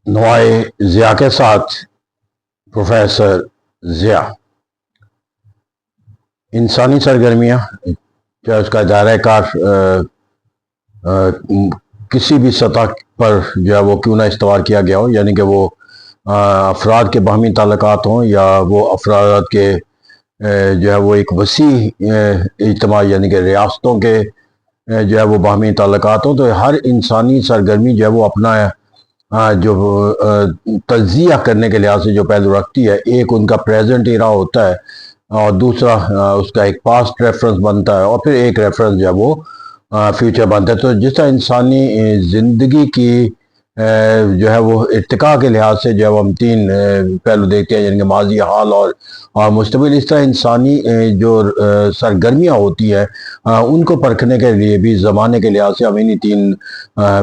نوائے ضیاء کے ساتھ پروفیسر ضیاء انسانی سرگرمیاں چاہے اس کا دائرہ کار کسی بھی سطح پر جو ہے وہ کیوں نہ استوار کیا گیا ہو، یعنی کہ وہ افراد کے باہمی تعلقات ہوں یا وہ افراد کے جو ہے وہ ایک وسیع اجتماع یعنی کہ ریاستوں کے جو ہے وہ باہمی تعلقات ہوں، تو ہر انسانی سرگرمی جو ہے وہ اپنا جو تجزیہ کرنے کے لحاظ سے جو پہلو رکھتی ہے، ایک ان کا پریزنٹ ایرا ہوتا ہے اور دوسرا اس کا ایک پاسٹ ریفرنس بنتا ہے اور پھر ایک ریفرنس جو ہے وہ فیوچر بنتا ہے۔ تو جس طرح انسانی زندگی کی جو ہے وہ ارتقاء کے لحاظ سے جو ہے وہ ہم تین پہلو دیکھتے ہیں، یعنی کہ ماضی، حال اور مستقبل، اس طرح انسانی جو سرگرمیاں ہوتی ہیں ان کو پرکھنے کے لیے بھی زمانے کے لحاظ سے ہم انہی تین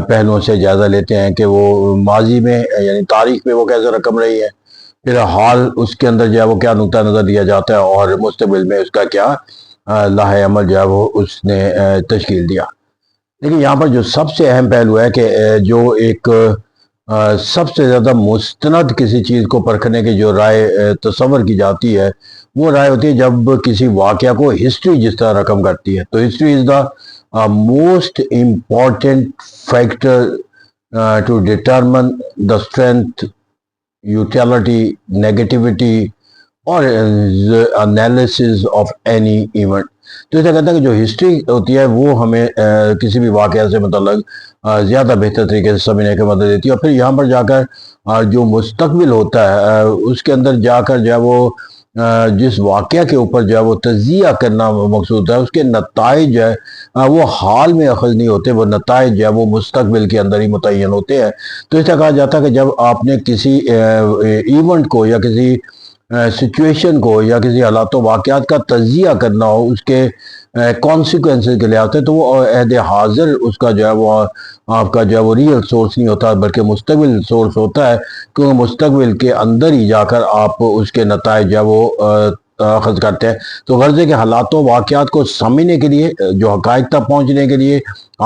پہلوؤں سے جائزہ لیتے ہیں کہ وہ ماضی میں یعنی تاریخ میں وہ کیسے رقم رہی ہے، پھر حال اس کے اندر جو ہے وہ کیا نقطہ نظر دیا جاتا ہے، اور مستقبل میں اس کا کیا لاہ عمل جو ہے وہ اس نے تشکیل دیا۔ لیکن یہاں پر جو سب سے اہم پہلو ہے کہ جو ایک سب سے زیادہ مستند کسی چیز کو پرکھنے کی جو رائے تصور کی جاتی ہے، وہ رائے ہوتی ہے جب کسی واقعہ کو ہسٹری جس طرح رقم کرتی ہے۔ تو history is the most important factor to determine the strength, utility, negativity اور انالیسز آف اینی ایونٹ۔ تو اسے کہتے ہیں کہ جو ہسٹری ہوتی ہے وہ ہمیں کسی بھی واقعہ سے متعلق زیادہ بہتر طریقے سے سمجھنے کی مدد دیتی ہے، اور پھر یہاں پر جا کر جو مستقبل ہوتا ہے اس کے اندر جا کر جو ہے وہ جس واقعہ کے اوپر جو ہے وہ تجزیہ کرنا مقصود ہے، اس کے نتائج جو ہے وہ حال میں اخذ نہیں ہوتے، وہ نتائج جو ہے وہ مستقبل کے اندر ہی متعین ہوتے ہیں۔ تو اس طرح کہا جاتا ہے کہ جب آپ نے کسی ایونٹ کو یا کسی سچویشن کو یا کسی حالات و واقعات کا تجزیہ کرنا ہو اس کے کانسیکوینسز کے لحاظ سے، تو وہ عہد حاضر اس کا جو ہے وہ آپ کا جو ہے وہ ریئل سورس نہیں ہوتا بلکہ مستقبل سورس ہوتا ہے، کیونکہ مستقبل کے اندر ہی جا کر آپ اس کے نتائج جو ہے وہ اخذ کرتے ہیں۔ تو غرض ہے کہ حالات و واقعات کو سمجھنے کے لیے، جو حقائق تک پہنچنے کے لیے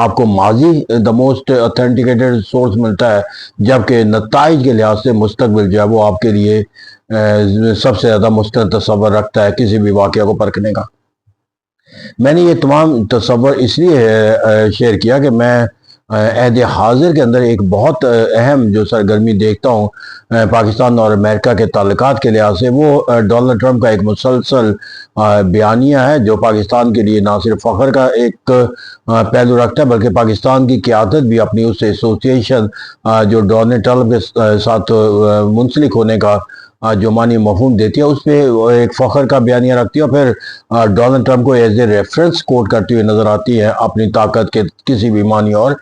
آپ کو ماضی دا موسٹ اتھینٹیکیٹڈ سورس ملتا ہے، جبکہ نتائج کے لحاظ سے مستقبل جو ہے وہ آپ کے لیے سب سے زیادہ مستند تصور رکھتا ہے کسی بھی واقعہ کو پرکھنے کا۔ میں نے یہ تمام تصور اس لیے شیئر کیا کہ میں عہد حاضر کے اندر ایک بہت اہم جو سرگرمی دیکھتا ہوں پاکستان اور امریکہ کے تعلقات کے لحاظ سے، وہ ڈونلڈ ٹرمپ کا ایک مسلسل بیانیہ ہے جو پاکستان کے لیے نہ صرف فخر کا ایک پہلو رکھتا ہے بلکہ پاکستان کی قیادت بھی اپنی اس ایسوسیشن جو ڈونلڈ ٹرمپ کے ساتھ منسلک ہونے کا جو معنی مفہوم دیتی ہے، اس پہ ایک فخر کا بیانیہ رکھتی ہے، اور پھر ڈونلڈ ٹرمپ کو ایز اے ریفرنس کوٹ کرتی ہوئی نظر آتی ہے اپنی طاقت کے کسی بھی معنی اور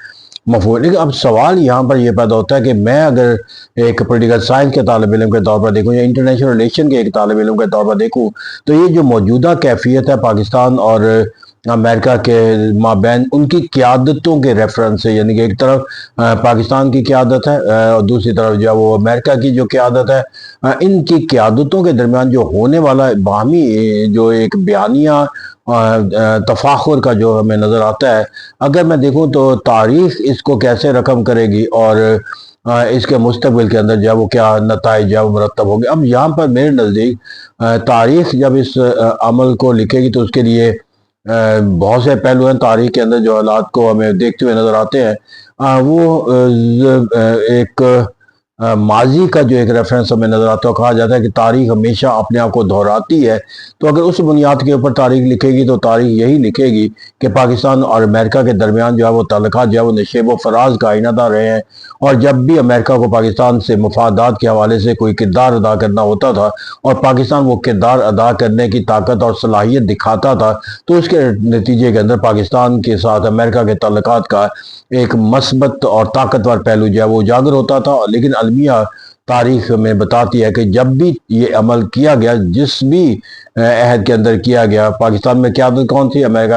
مفہوم۔ لیکن اب سوال یہاں پر یہ پیدا ہوتا ہے کہ میں اگر ایک پولیٹیکل سائنس کے طالب علم کے طور پر دیکھوں یا انٹرنیشنل ریلیشن کے ایک طالب علم کے طور پر دیکھوں، تو یہ جو موجودہ کیفیت ہے پاکستان اور امریکہ کے مابین ان کی قیادتوں کے ریفرنس سے، یعنی کہ ایک طرف پاکستان کی قیادت ہے اور دوسری طرف جو ہے وہ امریکہ کی جو قیادت ہے، ان کی قیادتوں کے درمیان جو ہونے والا باہمی جو ایک بیانیہ تفاخر کا جو ہمیں نظر آتا ہے، اگر میں دیکھوں تو تاریخ اس کو کیسے رقم کرے گی اور اس کے مستقبل کے اندر جو ہے وہ کیا نتائج جو ہے وہ مرتب ہوں گے۔ اب یہاں پر میرے نزدیک تاریخ جب اس عمل کو لکھے گی تو اس کے لیے بہت سے پہلو ہیں تاریخ کے اندر جو حالات کو ہمیں دیکھتے ہوئے نظر آتے ہیں، وہ ایک ماضی کا جو ایک ریفرنس ہمیں نظر آتا ہے۔ کہا جاتا ہے کہ تاریخ ہمیشہ اپنے آپ کو دہراتی ہے، تو اگر اس بنیاد کے اوپر تاریخ لکھے گی تو تاریخ یہی لکھے گی کہ پاکستان اور امریکہ کے درمیان جو ہے وہ تعلقات جو ہے وہ نشیب و فراز کا آئینہ دار رہے ہیں، اور جب بھی امریکہ کو پاکستان سے مفادات کے حوالے سے کوئی کردار ادا کرنا ہوتا تھا اور پاکستان وہ کردار ادا کرنے کی طاقت اور صلاحیت دکھاتا تھا، تو اس کے نتیجے کے اندر پاکستان کے ساتھ امریکہ کے تعلقات کا ایک مثبت اور طاقتور پہلو جو ہے وہ اجاگر ہوتا تھا۔ لیکن المیہ تاریخ میں بتاتی ہے کہ جب بھی یہ عمل کیا گیا، جس بھی عہد کے اندر کیا گیا، پاکستان میں قیادت کون تھی، امریکہ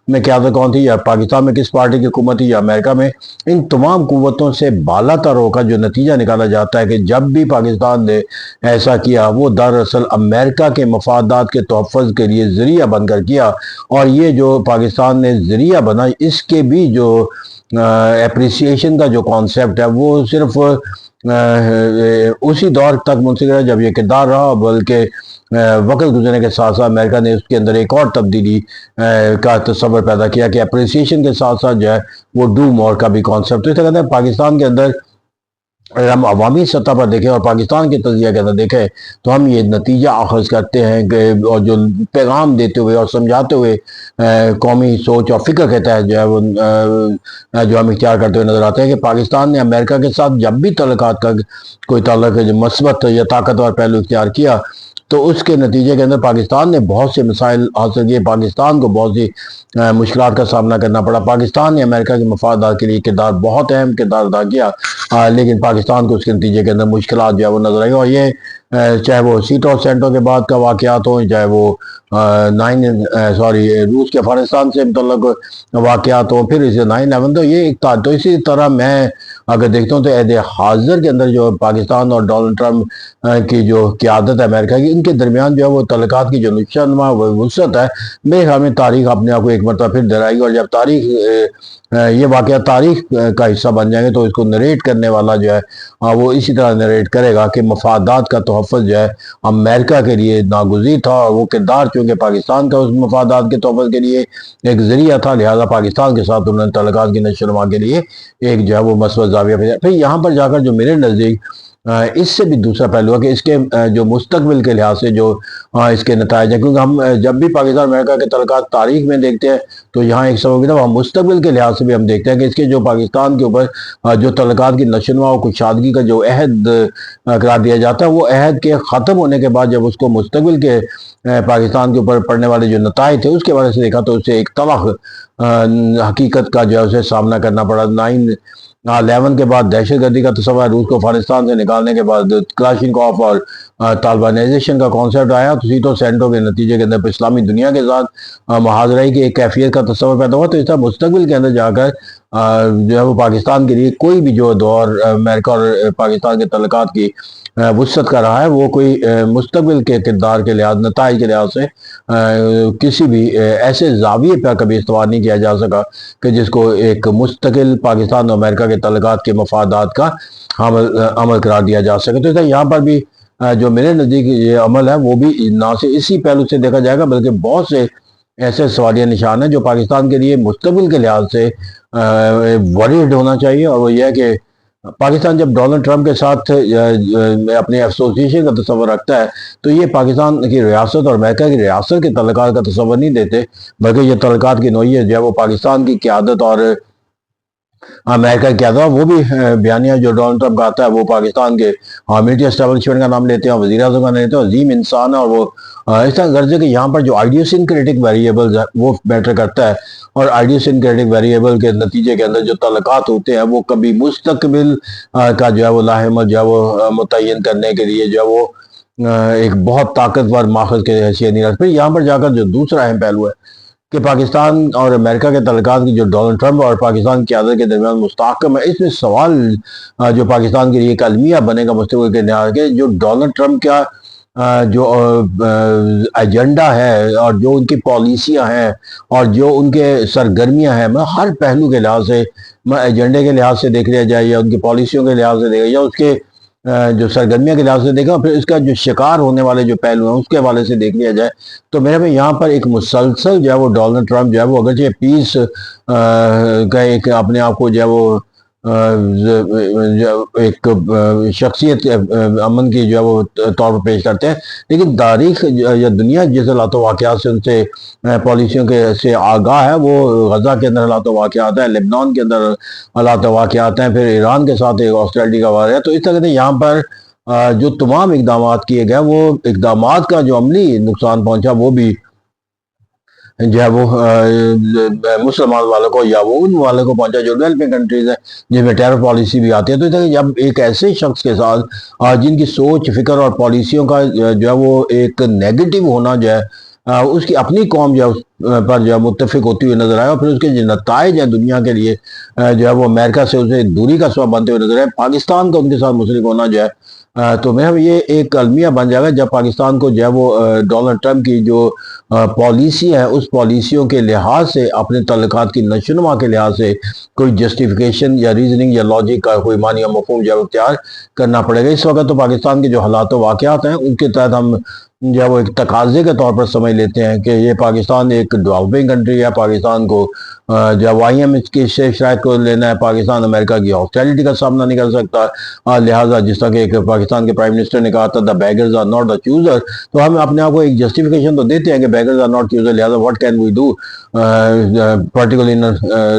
میں قیادت کون تھی، یا پاکستان میں کس پارٹی کی حکومت تھی، یا امریکہ میں، ان تمام قوتوں سے بالا تر ہو کر جو نتیجہ نکالا جاتا ہے کہ جب بھی پاکستان نے ایسا کیا، وہ دراصل امریکہ کے مفادات کے تحفظ کے لیے ذریعہ بن کر کیا، اور یہ جو پاکستان نے ذریعہ بنا، اس کے بھی جو اپریسیشن کا جو کانسیپٹ ہے وہ صرف اسی دور تک منسلک رہا جب یہ کردار رہا، بلکہ وقت گزرنے کے ساتھ ساتھ امریکہ نے اس کے اندر ایک اور تبدیلی کا تصور پیدا کیا کہ اپریسیشن کے ساتھ ساتھ جو ہے وہ ڈو مور کا بھی کانسیپٹ. تو اس طرح کہتے ہیں پاکستان کے اندر اگر ہم عوامی سطح پر دیکھیں اور پاکستان کے تجزیہ کے اندر دیکھیں تو ہم یہ نتیجہ اخذ کرتے ہیں کہ اور جو پیغام دیتے ہوئے اور سمجھاتے ہوئے قومی سوچ اور فکر کے تحت جو ہے وہ جو ہم اختیار کرتے ہوئے نظر آتے ہیں کہ پاکستان نے امریکہ کے ساتھ جب بھی تعلقات کا کوئی تعلق جو مثبت یا طاقتور پہلو اختیار کیا تو اس کے نتیجے کے اندر پاکستان نے بہت سے مسائل حاصل کیے، پاکستان کو بہت سی مشکلات کا سامنا کرنا پڑا. پاکستان نے امریکہ کے مفادات کے لیے کردار بہت اہم کردار ادا کیا، لیکن پاکستان کو اس کے نتیجے کے اندر مشکلات جو ہے وہ نظر آئی. اور یہ چاہے وہ سیٹوں اور سینٹوں کے بعد کا واقعات ہوں، چاہے وہ روس کے افغانستان سے متعلق واقعات ہوں، پھر اسے 9/11 تو یہ ایک تو اسی طرح میں اگر دیکھتا ہوں تو عہد حاضر کے اندر جو پاکستان اور ڈونلڈ ٹرمپ کی جو قیادت ہے امریکہ کی، ان کے درمیان جو ہے وہ تعلقات کی جو نقشہ نما وسعت ہے، میرے خیال میں تاریخ اپنے آپ کو ایک مرتبہ پھر دہرائے گی. اور جب تاریخ یہ واقعہ تاریخ کا حصہ بن جائیں گے تو اس کو نریٹ کرنے والا جو ہے وہ اسی طرح نریٹ کرے گا کہ مفادات کا تحفظ جو ہے امریکہ کے لیے ناگزیر تھا، اور وہ کردار چونکہ پاکستان کا اس مفادات کے تحفظ کے لیے ایک ذریعہ تھا، لہذا پاکستان کے ساتھ انہوں نے تعلقات کی نشو و نما کے لیے ایک جو ہے وہ مثبت زاویہ پھر یہاں پر جا کر جو میرے نزدیک اس سے بھی دوسرا پہلو ہے کہ اس کے جو مستقبل کے لحاظ سے جو اس کے نتائج ہیں، کیونکہ ہم جب بھی پاکستان امریکہ کے تعلقات تاریخ میں دیکھتے ہیں تو یہاں ایک سبب ہے، ہم مستقبل کے لحاظ سے بھی ہم دیکھتے ہیں کہ اس کے جو پاکستان کے اوپر جو تعلقات کی نشو و نما و کشادگی کا جو عہد قرار دیا جاتا ہے، وہ عہد کے ختم ہونے کے بعد جب اس کو مستقبل کے پاکستان کے اوپر پڑنے والے جو نتائج تھے اس کے بارے سے دیکھا تو اسے ایک تلخ حقیقت کا جو ہے اسے سامنا کرنا پڑا. 9/11 کے بعد دہشت گردی کا تصور، روس کو افغانستان سے نکالنے کے بعد کلاشنکوف اور طالبانائزیشن کا کانسیپٹ آیا تو سیٹوں سینٹوں کے نتیجے کے اندر اسلامی دنیا کے ساتھ محاذرے کی ایک کیفیت کا تصور پیدا ہوا. تو اس طرح مستقبل کے اندر جا کر جو ہے وہ پاکستان کے لیے کوئی بھی جو دور امریکہ اور پاکستان کے تعلقات کی وسعت کا رہا ہے وہ کوئی مستقبل کے کردار کے لحاظ نتائج کے لحاظ سے کسی بھی ایسے زاویے پر کبھی استوار نہیں کیا جا سکا کہ جس کو ایک مستقل پاکستان اور امریکہ کے تعلقات کے مفادات کا عمل قرار دیا جا سکے. تو یہاں پر بھی جو میرے نزدیک یہ عمل ہے وہ بھی نہ صرف اسی پہلو سے دیکھا جائے گا بلکہ بہت سے ایسے سوالیہ نشان ہیں جو پاکستان کے لیے مستقبل کے لحاظ سے وریڈ ہونا چاہیے. اور وہ یہ ہے کہ پاکستان جب ڈونلڈ ٹرمپ کے ساتھ اپنے ایسوسیشن کا تصور رکھتا ہے تو یہ پاکستان کی ریاست اور امریکہ کی ریاست کے تعلقات کا تصور نہیں دیتے، بلکہ یہ تعلقات کی نوعیت جو ہے وہ پاکستان کی قیادت اور امریکہ کیا تھا. وہ بھی بیانیہ جو ڈونلڈ ٹرمپ کا آتا ہے وہ پاکستان کے ملٹری اسٹیبلشمنٹ کا نام لیتے ہیں، وزیر اعظم کا نام لیتے ہیں، عظیم انسان ہے. اور وہ اس طرح غرض ہے کہ یہاں پر جو آئیڈیوسنکریٹک ویریبلز ہے وہ میٹر کرتا ہے، اور آئیڈیوسنکریٹک ویریبل کے نتیجے کے اندر جو تعلقات ہوتے ہیں وہ کبھی مستقبل کا جو ہے وہ لاہمت جو ہے وہ متعین کرنے کے لیے جو ہے وہ ایک بہت طاقتور ماخذ کے حیثیت نہیں رکھتے. یہاں پر جا کر جو دوسرا اہم پہلو ہے کہ پاکستان اور امریکہ کے تعلقات کی جو ڈونلڈ ٹرمپ اور پاکستان کی قیادت کے درمیان مستحکم ہے، اس میں سوال جو پاکستان کے لیے ایک المیہ بنے گا مستقبل کے لحاظ کے جو ڈونلڈ ٹرمپ کا جو ایجنڈا ہے اور جو ان کی پالیسیاں ہیں اور جو ان کے سرگرمیاں ہیں، ہر پہلو کے لحاظ سے ایجنڈے کے لحاظ سے دیکھ لیا جائے یا ان کی پالیسیوں کے لحاظ سے دیکھا یا اس کے جو سرگرمیاں کے لحاظ سے دیکھا، پھر اس کا جو شکار ہونے والے جو پہلو ہیں اس کے حوالے سے دیکھ لیا جائے تو میرے میں یہاں پر ایک مسلسل جو ہے وہ ڈونلڈ ٹرمپ جو ہے وہ اگرچہ پیس کا ایک اپنے آپ کو جو ہے وہ ایک شخصیت امن کی جو ہے وہ طور پر پیش کرتے ہیں، لیکن تاریخ یا دنیا جس حالات و واقعات سے ان سے پالیسیوں کے سے آگاہ ہے، وہ غزہ کے اندر حالات و واقعات ہیں، لبنان کے اندر حالات و واقعات ہیں، پھر ایران کے ساتھ ایک آسٹریلٹی کا واقعہ ہے. تو اس طرح سے یہاں پر جو تمام اقدامات کیے گئے وہ اقدامات کا جو عملی نقصان پہنچا وہ بھی جو ہے وہ مسلمان والوں کو یا وہ ان والوں کو پہنچا جو ڈیولپنگ کنٹریز ہیں جن میں ٹیرر پالیسی بھی آتی ہے. تو جب ایک ایسے شخص کے ساتھ جن کی سوچ فکر اور پالیسیوں کا جو ہے وہ ایک نیگیٹو ہونا جو ہے اس کی اپنی قوم جو پر جو ہے متفق ہوتی ہوئی نظر آئے، اور پھر اس کے جو نتائج ہیں دنیا کے لیے جو ہے وہ امریکہ سے اسے دوری کا سبب بنتے ہوئے نظر آئے، پاکستان کا ان کے ساتھ منسلک ہونا جو ہے تو میں یہ ایک المیہ بن جائے گا جب پاکستان کو جو ہے وہ ڈونلڈ ٹرمپ کی جو پالیسی ہے اس پالیسیوں کے لحاظ سے اپنے تعلقات کی نشوونما کے لحاظ سے کوئی جسٹیفیکیشن یا ریزننگ یا لاجک کا کوئی معنی یا مفہوم جو ہے اختیار کرنا پڑے گا۔ اس وقت تو پاکستان کے جو حالات و واقعات ہیں ان کے تحت ہم جو ہے وہ ایک تقاضے کے طور پر سمجھ لیتے ہیں کہ یہ پاکستان ایک ڈیولپنگ کنٹری ہے، پاکستان کو جو وائی ایم ایچ کی شرائط کو لینا ہے، پاکستان امریکہ کی ہاسٹیلٹی کا سامنا نہیں کر سکتا، لہٰذا جس طرح کہ ایک پاکستان کے پرائم منسٹر نے کہا تھا the beggars are not the choosers، تو ہم اپنے آپ کو ایک جسٹیفیکیشن تو دیتے ہیں کہ beggars are not choosers، لہٰذا what can we do particularly in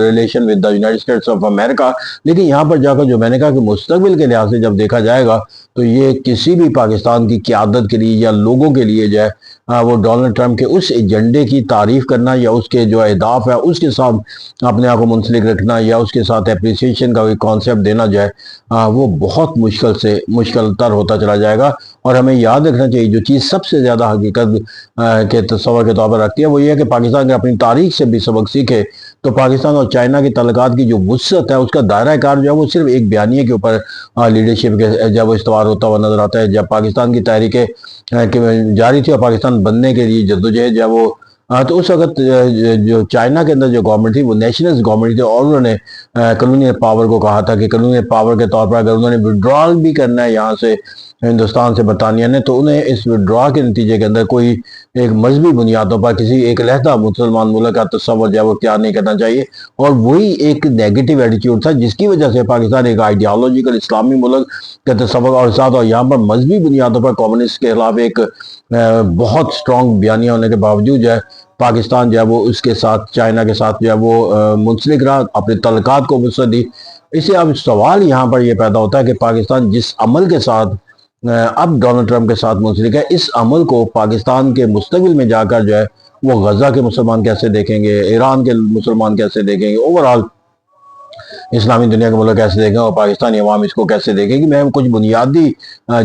relation with the United States of America۔ لیکن یہاں پر جا کر جو میں نے کہا کہ مستقبل کے لحاظ سے جب دیکھا جائے گا تو یہ کسی بھی پاکستان کی قیادت کے لیے یا لوگوں کے لیے جو ہے وہ ڈونلڈ ٹرمپ کے اس ایجنڈے کی تعریف کرنا یا اس کے جو اہداف ہے اس کے ساتھ اپنے آپ کو منسلک رکھنا یا اس کے ساتھ اپریسیشن کا کوئی کانسیپٹ دینا جو ہے وہ بہت مشکل تر ہوتا چلا جائے گا۔ اور ہمیں یاد رکھنا چاہیے جو چیز سب سے زیادہ حقیقت کے تصور کے طور پر رکھتی ہے وہ یہ ہے کہ پاکستان کے اپنی تاریخ سے بھی سبق سیکھے تو پاکستان اور چائنا کے تعلقات کی جو وسعت ہے اس کا دائرہ کار جو ہے وہ صرف ایک بیانیے کے اوپر لیڈرشپ کے جب وہ استوار ہوتا ہوا نظر آتا ہے۔ جب پاکستان کی تحریکیں جاری تھی اور پاکستان بننے کے لیے جدوجہد جو ہے وہ تو اس وقت جو چائنا کے اندر جو گورنمنٹ تھی وہ نیشنلسٹ گورنمنٹ تھی، اور انہوں نے کلونیل پاور کو کہا تھا کہ کلونیل پاور کے طور پر اگر انہوں نے وڈرال بھی کرنا ہے یہاں سے ہندوستان سے برطانیہ نے تو انہیں اس وڈرا کے نتیجے کے اندر کوئی ایک مذہبی بنیادوں پر کسی ایک علیحدہ مسلمان ملک کا تصور جو ہے وہ اختیار نہیں کرنا چاہیے، اور وہی ایک نیگیٹو ایٹیٹیوڈ تھا جس کی وجہ سے پاکستان ایک آئیڈیالوجیکل اسلامی ملک کا تصور اور ساتھ اور یہاں پر مذہبی بنیادوں پر کمیونسٹ کے خلاف ایک بہت سٹرونگ بیانیہ ہونے کے باوجود جو ہے پاکستان جو ہے وہ اس کے ساتھ چائنا کے ساتھ جو ہے وہ منسلک رہا، اپنے تعلقات کو وسعت دی۔ اس سے اب سوال یہاں پر یہ پیدا ہوتا ہے کہ پاکستان جس عمل کے ساتھ اب ڈونلڈ ٹرمپ کے ساتھ منسلک ہے اس عمل کو پاکستان کے مستقبل میں جا کر جو ہے وہ غزہ کے مسلمان کیسے دیکھیں گے، ایران کے مسلمان کیسے دیکھیں گے، اوورال اسلامی دنیا کے ملک کیسے دیکھیں اور پاکستانی عوام اس کو کیسے دیکھیں گی۔ میں کچھ بنیادی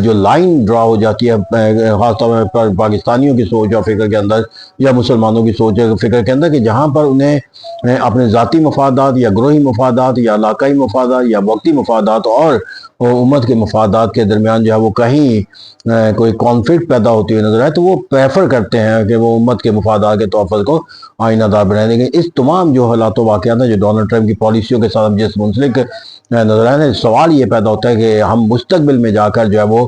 جو لائن ڈرا ہو جاتی ہے خاص طور پر پاکستانیوں کی سوچ اور فکر کے اندر یا مسلمانوں کی سوچ اور فکر کے اندر کہ جہاں پر انہیں اپنے ذاتی مفادات یا گروہی مفادات یا علاقائی مفادات یا وقتی مفادات اور امت کے مفادات کے درمیان جو ہے وہ کہیں کوئی کانفلکٹ پیدا ہوتی ہوئی نظر آئے تو وہ پریفر کرتے ہیں کہ وہ امت کے مفادات کے تحفظ کو آئینہ دار بنائیں۔ لیکن اس تمام جو حالات و واقعات ہیں جو ڈونلڈ ٹرمپ کی پالیسیوں کے ساتھ جس منسلک نظر آئے سوال یہ پیدا ہوتا ہے کہ ہم مستقبل میں جا کر جو ہے وہ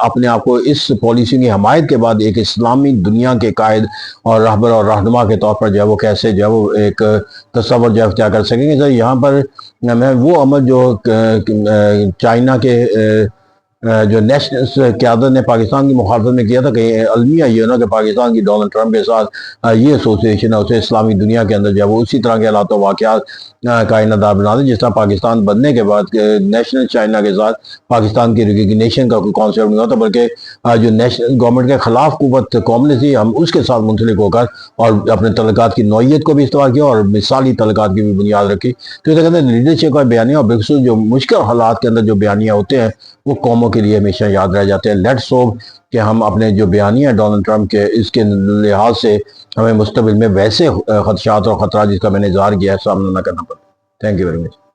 اپنے آپ کو اس پالیسی کی حمایت کے بعد ایک اسلامی دنیا کے قائد اور رہبر اور رہنما کے طور پر جو ہے وہ کیسے جو ہے وہ ایک تصور جو ہے اختیار کر سکیں گے۔ سر یہاں پر میں وہ عمل جو چائنا کے جو نیشنل قیادت نے پاکستان کی مخالفت میں کیا تھا کہ المیہ یہ نا کہ پاکستان کی ڈونلڈ ٹرمپ کے ساتھ یہ ایسوسیشن ہے اسے اسلامی دنیا کے اندر جو ہے وہ اسی طرح کے حالات و واقعات کا آئینہ دار بنا دیں جس طرح پاکستان بننے کے بعد نیشنل چائنا کے ساتھ پاکستان کی ریکگنیشن کا کوئی کانسیپٹ نہیں ہوتا بلکہ جو نیشنل گورنمنٹ کے خلاف قوت کمیونسٹ تھی ہم اس کے ساتھ منسلک ہو کر اور اپنے تعلقات کی نوعیت کو بھی استعمال کیا اور مثالی تعلقات کی بھی بنیاد رکھی۔ تو اسے کہتے ہیں لیڈرشپ کا بیانیہ اور بالخصوص جو مشکل حالات کے اندر جو بیانیہ ہوتے ہیں وہ قوموں کے لیے ہمیشہ یاد رہ جاتے ہیں۔ لیٹس ہوپ کہ ہم اپنے جو بیانیہ ہے ڈونلڈ ٹرمپ کے اس کے لحاظ سے ہمیں مستقبل میں ویسے خدشات اور خطرات جس کا میں نے اظہار کیا ہے سامنا نہ کرنا پڑے۔ Thank you very much.